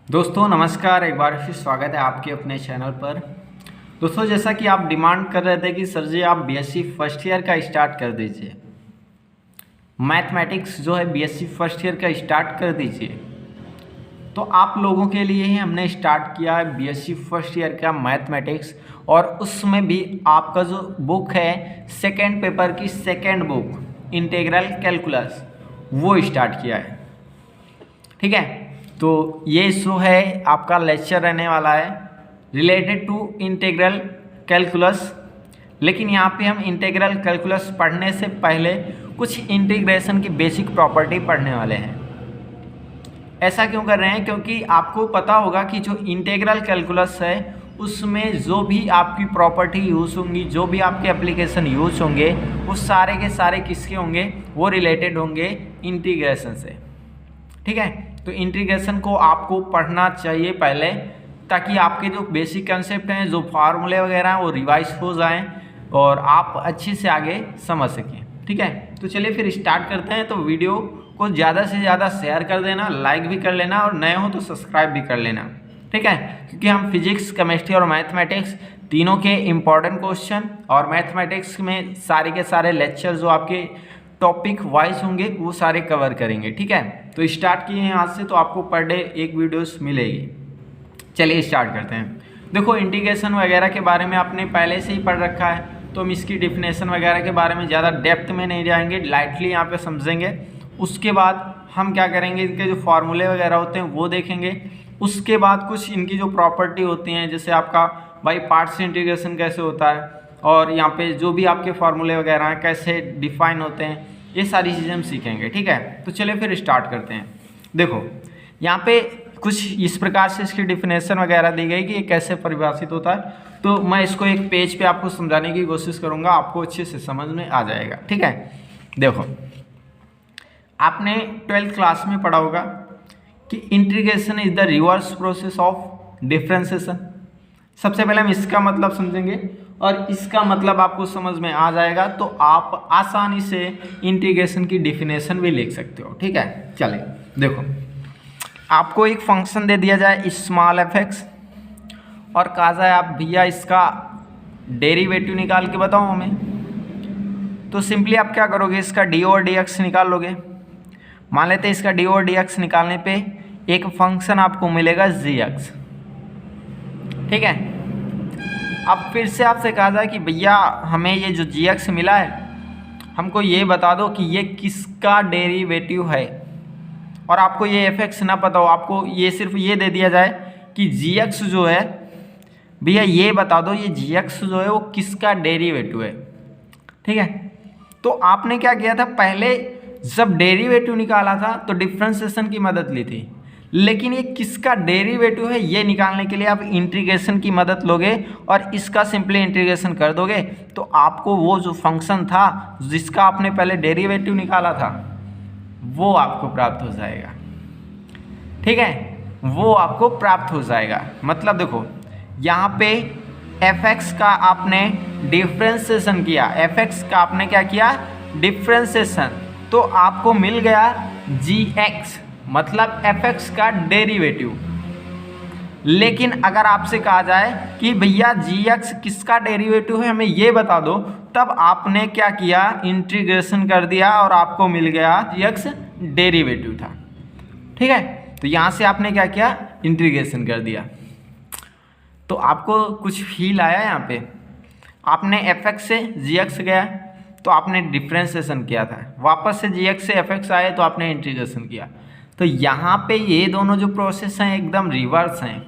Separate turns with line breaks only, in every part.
दोस्तों नमस्कार, एक बार फिर स्वागत है आपके अपने चैनल पर। दोस्तों जैसा कि आप डिमांड कर रहे थे कि सर जी आप बीएससी फर्स्ट ईयर का स्टार्ट कर दीजिए, मैथमेटिक्स जो है बीएससी फर्स्ट ईयर का स्टार्ट कर दीजिए। तो आप लोगों के लिए ही हमने स्टार्ट किया है बीएससी फर्स्ट ईयर का मैथमेटिक्स, और उसमें भी आपका जो बुक है सेकेंड पेपर की सेकेंड बुक इंटीग्रल कैलकुलस वो स्टार्ट किया है। ठीक है, तो ये शो है आपका लेक्चर रहने वाला है रिलेटेड टू इंटीग्रल कैलकुलस। लेकिन यहाँ पे हम इंटीग्रल कैलकुलस पढ़ने से पहले कुछ इंटीग्रेशन की बेसिक प्रॉपर्टी पढ़ने वाले हैं। ऐसा क्यों कर रहे हैं? क्योंकि आपको पता होगा कि जो इंटीग्रल कैलकुलस है उसमें जो भी आपकी प्रॉपर्टी यूज़ होंगी, जो भी आपके एप्लीकेशन यूज़ होंगे, वो सारे के सारे किसके होंगे? वो रिलेटेड होंगे इंटीग्रेशन से। ठीक है, तो इंटीग्रेशन को आपको पढ़ना चाहिए पहले, ताकि आपके जो बेसिक कंसेप्ट हैं, जो फार्मूले वगैरह हैं, वो रिवाइज हो जाएं और आप अच्छे से आगे समझ सकें। ठीक है, तो चलिए फिर स्टार्ट करते हैं। तो वीडियो को ज़्यादा से ज़्यादा शेयर कर देना, लाइक भी कर लेना, और नए हो तो सब्सक्राइब भी कर लेना। ठीक है, क्योंकि हम फिजिक्स, केमिस्ट्री और मैथमेटिक्स तीनों के इम्पॉर्टेंट क्वेश्चन, और मैथमेटिक्स में सारे के सारे लेक्चर जो आपके टॉपिक वाइज होंगे वो सारे कवर करेंगे। ठीक है, तो स्टार्ट किए हैं आज से, तो आपको पर डे एक वीडियोस मिलेगी। चलिए स्टार्ट करते हैं। देखो, इंटीग्रेशन वगैरह के बारे में आपने पहले से ही पढ़ रखा है, तो हम इसकी डिफिनेशन वगैरह के बारे में ज़्यादा डेप्थ में नहीं जाएंगे, लाइटली यहाँ पे समझेंगे। उसके बाद हम क्या करेंगे, इनके जो फार्मूले वगैरह होते हैं वो देखेंगे। उसके बाद कुछ इनकी जो प्रॉपर्टी होती हैं, जैसे आपका बाई पार्ट्स इंटीग्रेशन कैसे होता है, और यहाँ पे जो भी आपके फार्मूले वगैरह हैं कैसे डिफाइन होते हैं, ये सारी चीज़ें हम सीखेंगे। ठीक है, तो चलिए फिर स्टार्ट करते हैं। देखो, यहाँ पे कुछ इस प्रकार से इसकी डिफिनेशन वगैरह दी गई कि ये कैसे परिभाषित होता है। तो मैं इसको एक पेज पे आपको समझाने की कोशिश करूँगा, आपको अच्छे से समझ में आ जाएगा। ठीक है, देखो, आपने 12th क्लास में पढ़ा होगा कि integration is the reverse process of differentiation. सबसे पहले हम इसका मतलब समझेंगे, और इसका मतलब आपको समझ में आ जाएगा तो आप आसानी से इंटीग्रेशन की डिफिनेशन भी लिख सकते हो। ठीक है, चलिए देखो, आपको एक फंक्शन दे दिया जाए स्मॉल एफ एक्स, और कहा जाए आप भैया इसका डेरिवेटिव निकाल के बताओ हमें। तो सिंपली आप क्या करोगे, इसका डी और डी एक्स निकाल लोगे। मान लेते हैं इसका डी और डी एक्स निकालने पे एक फंक्शन आपको मिलेगा जी एक्स। ठीक है, अब फिर से आपसे कहा जाए कि भैया हमें ये जो जी एक्स मिला है, हमको ये बता दो कि ये किसका डेरिवेटिव है। और आपको ये एफ एक्स ना पता हो, आपको ये सिर्फ ये दे दिया जाए कि जी एक्स जो है, भैया ये बता दो ये जी एक्स जो है वो किसका डेरिवेटिव है। ठीक है, तो आपने क्या किया था, पहले जब डेरिवेटिव निकाला था तो डिफरेंशिएशन की मदद ली थी, लेकिन ये किसका डेरिवेटिव है ये निकालने के लिए आप इंटीग्रेशन की मदद लोगे, और इसका सिंपली इंटीग्रेशन कर दोगे तो आपको वो जो फंक्शन था जिसका आपने पहले डेरिवेटिव निकाला था वो आपको प्राप्त हो जाएगा। ठीक है, वो आपको प्राप्त हो जाएगा। मतलब देखो, यहाँ पे एफ एक्स का आपने डिफ्रेंसिएशन किया, एफ एक्स का आपने क्या किया, डिफ्रेंसिएशन, तो आपको मिल गया जी एक्स, मतलब एफ एक्स का डेरिवेटिव। लेकिन अगर आपसे कहा जाए कि भैया जी एक्स किसका डेरिवेटिव है हमें ये बता दो, तब आपने क्या किया, इंटीग्रेशन कर दिया और आपको मिल गया जी एक्स डेरिवेटिव था। ठीक है, तो यहाँ से आपने क्या किया, इंटीग्रेशन कर दिया। तो आपको कुछ फील आया यहाँ पे, आपने एफ एक्स से जी एक्स गया तो आपने डिफ्रेंसिएशन किया था, वापस से जी एक्स से एफ एक्स आए तो आपने इंटीग्रेशन किया। तो यहाँ पे ये दोनों जो प्रोसेस हैं एकदम रिवर्स हैं,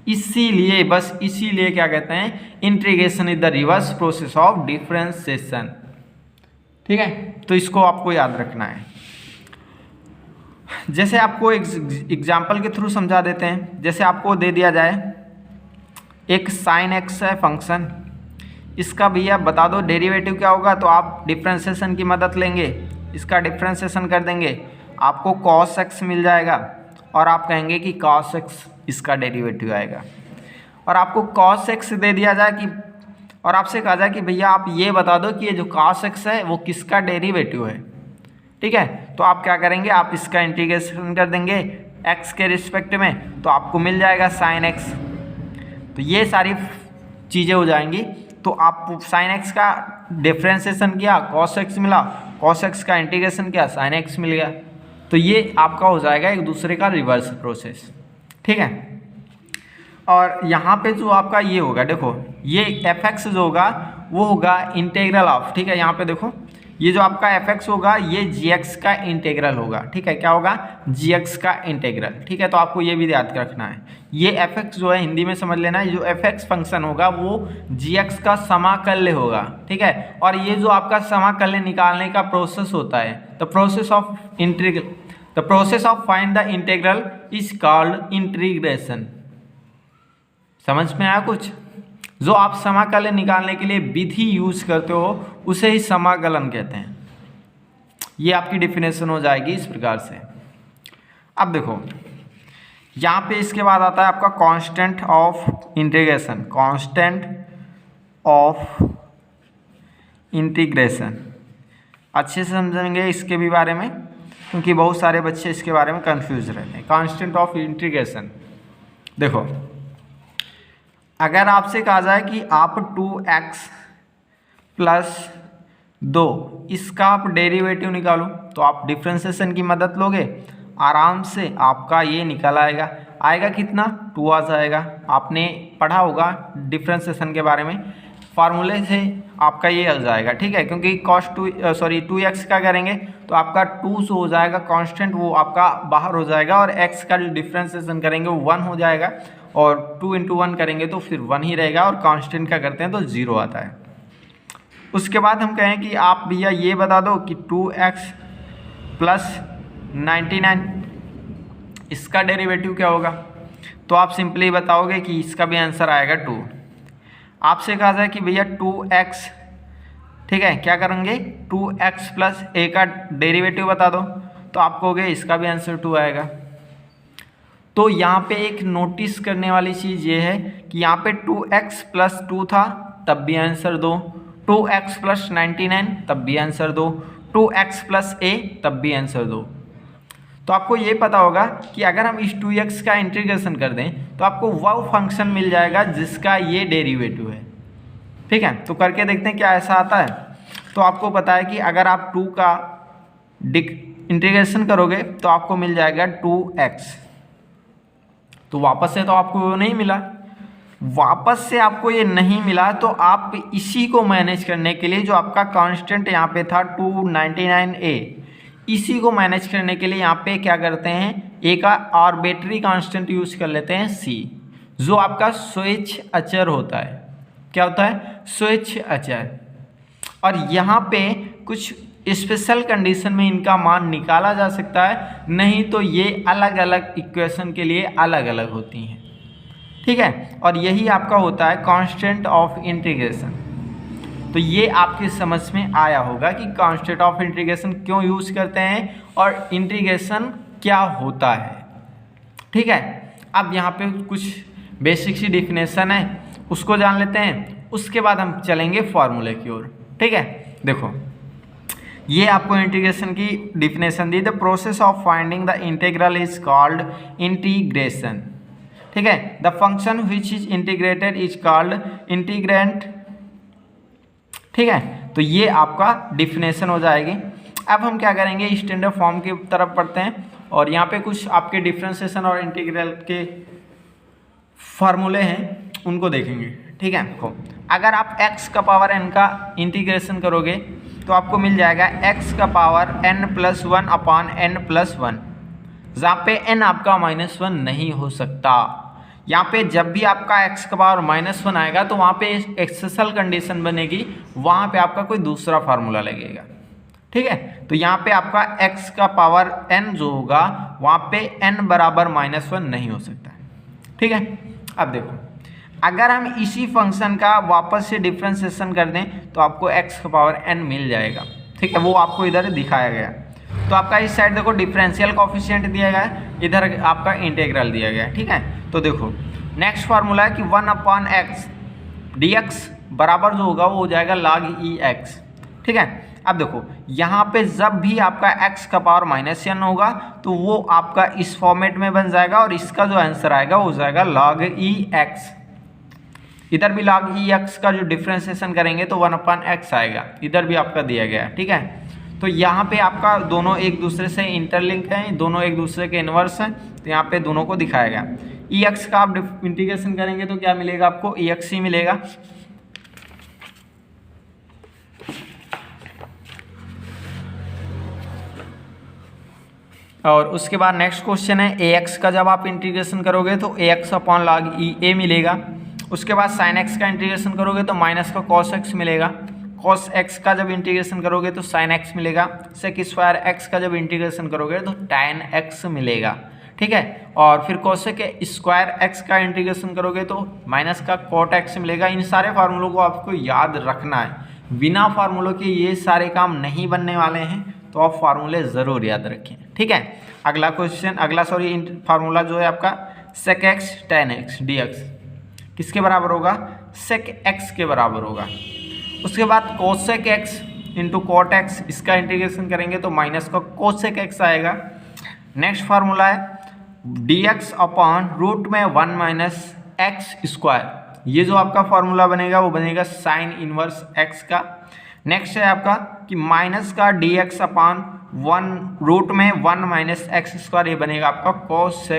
इसीलिए बस इसीलिए क्या कहते हैं, integration is the reverse process of differentiation. ठीक है, तो इसको आपको याद रखना है। जैसे आपको एग्जाम्पल के थ्रू समझा देते हैं। जैसे आपको दे दिया जाए एक साइन एक्स है फंक्शन, इसका भैया बता दो डेरिवेटिव क्या होगा, तो आप डिफरेंशिएशन की मदद लेंगे, इसका डिफरेंशिएशन कर देंगे, आपको cos x मिल जाएगा, और आप कहेंगे कि cos x इसका डेरिवेटिव आएगा। और आपको cos x दे दिया जाए कि, और आपसे कहा जाए कि भैया आप ये बता दो कि ये जो cos x है वो किसका डेरिवेटिव है। ठीक है, तो आप क्या करेंगे, आप इसका इंटीग्रेशन कर देंगे एक्स के रिस्पेक्ट में, तो आपको मिल जाएगा साइन एक्स। तो ये सारी चीज़ें हो जाएंगी। तो आप साइन एक्स का डिफ्रेंसिएशन किया, कॉस एक्स मिला, कॉस एक्स का इंटीग्रेशन किया, साइन एक्स मिल गया। तो ये आपका हो जाएगा एक दूसरे का रिवर्स प्रोसेस, ठीक है। और यहाँ पे जो आपका ये होगा, देखो ये एफ एक्स जो होगा वो होगा इंटेग्रल ऑफ, ठीक है। यहाँ पे देखो ये जो आपका एफ एक्स होगा ये जी एक्स का इंटेग्रल होगा, ठीक है। क्या होगा? जी एक्स का इंटेग्रल, ठीक है। तो आपको ये भी याद रखना है, ये एफ एक्स जो है हिंदी में समझ लेना है, जो एफ एक्स फंक्शन होगा वो जी एक्स का समाकल्य होगा, ठीक है। और ये जो आपका समाकल्य निकालने का प्रोसेस होता है, the process of find the integral is called integration. समझ में आया कुछ? जो आप समाकलन निकालने के लिए विधि यूज करते हो उसे ही समाकलन कहते हैं। ये आपकी डेफिनेशन हो जाएगी इस प्रकार से। अब देखो यहाँ पे इसके बाद आता है आपका constant of integration, constant of integration. अच्छे से समझेंगे इसके भी बारे में, क्योंकि बहुत सारे बच्चे इसके बारे में कंफ्यूज रहते हैं। कांस्टेंट ऑफ इंटीग्रेशन, देखो अगर आपसे कहा जाए कि आप 2x प्लस 2 इसका आप डेरिवेटिव निकालो, तो आप डिफ्रेंसिएशन की मदद लोगे, आराम से आपका ये निकल आएगा कितना? 2 आ जाएगा। आपने पढ़ा होगा डिफ्रेंसिएशन के बारे में, फार्मूले से आपका ये आ जाएगा, ठीक है। क्योंकि टू एक्स का करेंगे तो आपका 2 जो हो जाएगा कांस्टेंट वो आपका बाहर हो जाएगा, और x का जो डिफ्रेंसिएशन करेंगे वो 1 हो जाएगा, और 2 × 1 करेंगे तो फिर 1 ही रहेगा, और कांस्टेंट का करते हैं तो 0 आता है। उसके बाद हम कहें कि आप भैया ये बता दो कि 2x प्लस 99 इसका डेरिवेटिव क्या होगा, तो आप सिंपली बताओगे कि इसका भी आंसर आएगा 2। आपसे कहा जाए कि भैया 2x, ठीक है, क्या करेंगे? 2x प्लस a का डेरिवेटिव बता दो, तो आप कहोगे इसका भी आंसर 2 आएगा। तो यहाँ पे एक नोटिस करने वाली चीज़ ये है कि यहाँ पे 2x प्लस 2 था तब भी आंसर 2, 2x प्लस 99 तब भी आंसर 2, 2x प्लस a तब भी आंसर 2। तो आपको ये पता होगा कि अगर हम इस 2x का इंटीग्रेशन कर दें तो आपको वह फंक्शन मिल जाएगा जिसका ये डेरिवेटिव है, ठीक है। तो करके देखते हैं क्या ऐसा आता है। तो आपको पता है कि अगर आप 2 का इंटीग्रेशन करोगे तो आपको मिल जाएगा 2x। तो वापस से तो आपको नहीं मिला, वापस से आपको ये नहीं मिला, तो आप इसी को मैनेज करने के लिए जो आपका कांस्टेंट यहाँ पे था 299a, इसी को मैनेज करने के लिए यहाँ पे क्या करते हैं, a का आर्बिट्रेरी कांस्टेंट यूज कर लेते हैं c, जो आपका स्वेच्छ अचर होता है। क्या होता है? स्वेच्छ अचर। और यहाँ पे कुछ स्पेशल कंडीशन में इनका मान निकाला जा सकता है, नहीं तो ये अलग अलग इक्वेशन के लिए अलग अलग होती हैं, ठीक है। और यही आपका होता है कांस्टेंट ऑफ इंटीग्रेशन। तो ये आपकी समझ में आया होगा कि कांस्टेंट ऑफ इंटीग्रेशन क्यों यूज करते हैं और इंटीग्रेशन क्या होता है, ठीक है। अब यहाँ पे कुछ बेसिक सी डिफिनेशन है, उसको जान लेते हैं, उसके बाद हम चलेंगे फॉर्मूले की ओर, ठीक है। देखो ये आपको इंटीग्रेशन की definition the, the process of finding the integral is called integration, ठीक है। The function which is integrated is called integrant, ठीक है। तो ये आपका डिफिनेशन हो जाएगी। अब हम क्या करेंगे, स्टैंडर्ड फॉर्म की तरफ पढ़ते हैं, और यहाँ पे कुछ आपके डिफरेंशिएशन और इंटीग्रल के फार्मूले हैं उनको देखेंगे, ठीक है। देखो अगर आप x का पावर n का इंटीग्रेशन करोगे तो आपको मिल जाएगा x का पावर n+1 अपान n+1, जहाँ पे n आपका -1 नहीं हो सकता। यहाँ पे जब भी आपका x का पावर -1 आएगा तो वहाँ पे एक्सेप्शनल कंडीशन बनेगी, वहाँ पे आपका कोई दूसरा फार्मूला लगेगा, ठीक है। तो यहाँ पे आपका x का पावर n जो होगा वहाँ पे n बराबर -1 नहीं हो सकता, ठीक है। अब देखो अगर हम इसी फंक्शन का वापस से डिफ्रेंशिएशन कर दें तो आपको x का पावर n मिल जाएगा, ठीक है। वो आपको इधर दिखाया गया। तो आपका इस साइड देखो डिफरेंशियल कोफिशिएंट दिया गया है, इधर आपका इंटीग्रल दिया गया है, ठीक है। तो देखो नेक्स्ट फार्मूला है कि 1/x dx बराबर जो होगा वो हो जाएगा log e x, ठीक है। अब देखो यहाँ पे जब भी आपका x का पावर -n होगा तो वो आपका इस फॉर्मेट में बन जाएगा और इसका जो आंसर आएगा वो हो जाएगा log e(x). इधर भी log e(x) का जो डिफ्रेंसिएशन करेंगे तो 1/x आएगा, इधर भी आपका दिया गया है। ठीक है, तो यहाँ पे आपका दोनों एक दूसरे से इंटरलिंक हैं, दोनों एक दूसरे के इन्वर्स हैं, तो यहाँ पे दोनों को दिखाया गया। e(x) का आप इंटीग्रेशन करेंगे तो क्या मिलेगा आपको, e(x) ही मिलेगा। और उसके बाद नेक्स्ट क्वेश्चन है ax का जब आप इंटीग्रेशन करोगे तो ax/log e मिलेगा। उसके बाद sin x का इंटीग्रेशन करोगे तो माइनस का cos x मिलेगा। cos x का जब इंटीग्रेशन करोगे तो sin x मिलेगा। sec स्क्वायर x का जब इंटीग्रेशन करोगे तो tan x मिलेगा। ठीक है, और फिर cosec स्क्वायर x का इंटीग्रेशन करोगे तो माइनस का cot x मिलेगा। इन सारे फार्मूलों को आपको याद रखना है, बिना फार्मूलों के ये सारे काम नहीं बनने वाले हैं, तो आप फार्मूले ज़रूर याद रखें। ठीक है, अगला फार्मूला जो है आपका sec x tan x dx किसके बराबर होगा, sec x के बराबर होगा। उसके बाद cosec x into cot x, इसका इंटीग्रेशन करेंगे तो माइनस का cosec x आएगा। नेक्स्ट फार्मूला है dx/√1 माइनस x स्क्वायर, ये जो आपका फार्मूला बनेगा वो बनेगा साइन इनवर्स x का। नेक्स्ट है आपका कि माइनस का dx/1 माइनस x स्क्वायर, ये बनेगा आपका cos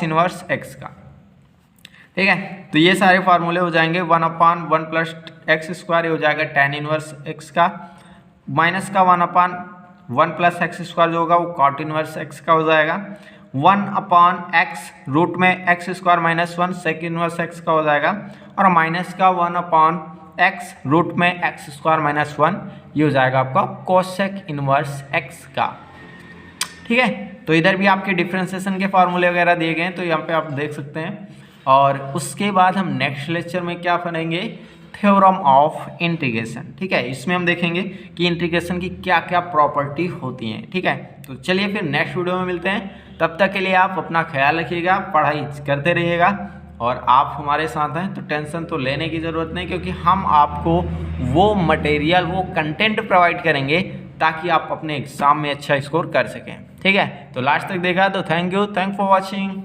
इनवर्स x का। ठीक है, तो ये सारे फार्मूले हो जाएंगे 1/1 प्लस x स्क्वायर, ये हो जाएगा tan इनवर्स x का। माइनस का 1/1 प्लस x स्क्वायर जो होगा वो cot इनवर्स x का हो जाएगा। 1/x रूट में x square minus 1 sec inverse x का हो जाएगा। और माइनस का 1/x रूट में x स्क्वायर माइनस 1, ये हो जाएगा आपका कोसेक इनवर्स x का। ठीक है, तो इधर भी आपके डिफ्रेंसिएशन के फार्मूले वगैरह दिए गए हैं, तो यहाँ पे आप देख सकते हैं। और उसके बाद हम नेक्स्ट लेक्चर में क्या पढ़ेंगे, थ्योरम ऑफ इंटीग्रेशन। ठीक है, इसमें हम देखेंगे कि इंटीग्रेशन की क्या क्या प्रॉपर्टी होती हैं। ठीक है, तो चलिए फिर नेक्स्ट वीडियो में मिलते हैं। तब तक के लिए आप अपना ख्याल रखिएगा, पढ़ाई करते रहिएगा, और आप हमारे साथ हैं तो टेंशन तो लेने की ज़रूरत नहीं, क्योंकि हम आपको वो मटेरियल, वो कंटेंट प्रोवाइड करेंगे ताकि आप अपने एग्ज़ाम में अच्छा स्कोर कर सकें। ठीक है, तो लास्ट तक देखा तो थैंक यू फॉर वॉचिंग।